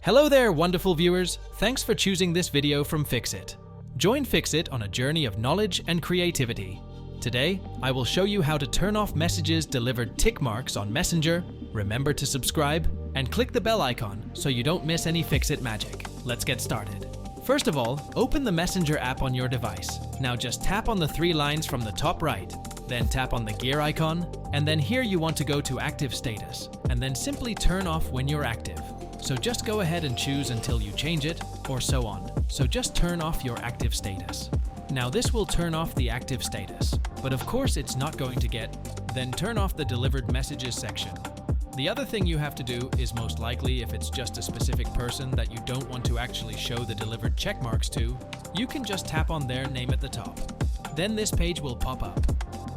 Hello there, wonderful viewers. Thanks for choosing this video from Fixit. Join Fixit on a journey of knowledge and creativity. Today, I will show you how to turn off messages delivered tick marks on Messenger, remember to subscribe, and click the bell icon so you don't miss any Fixit magic. Let's get started. First of all, open the Messenger app on your device. Now just tap on the three lines from the top right, then tap on the gear icon, and then here you want to go to active status, and then simply turn off when you're active. So just go ahead and choose until you change it, or so on. So just turn off your active status. Now this will turn off the active status, but of course it's not going to then turn off the delivered messages section. The other thing you have to do is most likely if it's just a specific person that you don't want to actually show the delivered check marks to, you can just tap on their name at the top. Then this page will pop up.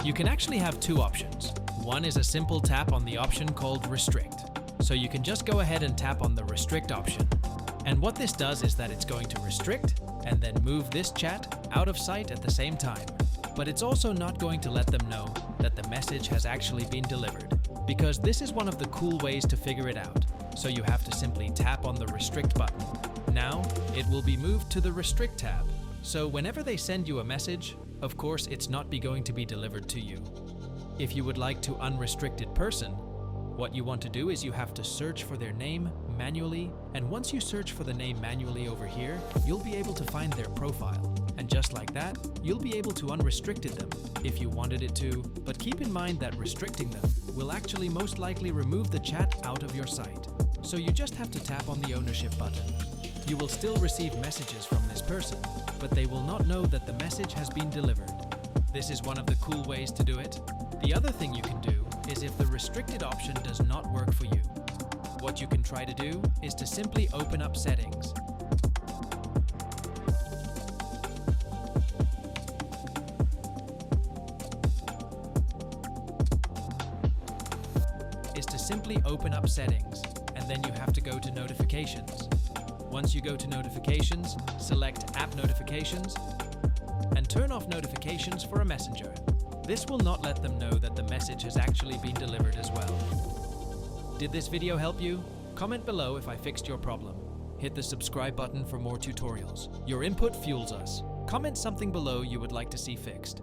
You can actually have two options. One is a simple tap on the option called Restrict. So you can just go ahead and tap on the Restrict option. And what this does is that it's going to restrict and then move this chat out of sight at the same time. But it's also not going to let them know that the message has actually been delivered, because this is one of the cool ways to figure it out. So you have to simply tap on the Restrict button. Now, it will be moved to the Restrict tab. So whenever they send you a message, of course it's not going to be delivered to you. If you would like to unrestricted person, what you want to do is you have to search for their name manually, and once you search for the name manually over here, you'll be able to find their profile. And just like that, you'll be able to unrestricted them if you wanted it to, but keep in mind that restricting them will actually most likely remove the chat out of your site. So you just have to tap on the ownership button. You will still receive messages from this person, but they will not know that the message has been delivered. This is one of the cool ways to do it. The other thing you can do is if the restricted option does not work for you. What you can try to do is to simply open up settings. And then you have to go to notifications. Once you go to notifications, select app notifications and turn off notifications for a messenger. This will not let them know that the message has actually been delivered as well. Did this video help you? Comment below if I fixed your problem. Hit the subscribe button for more tutorials. Your input fuels us. Comment something below you would like to see fixed.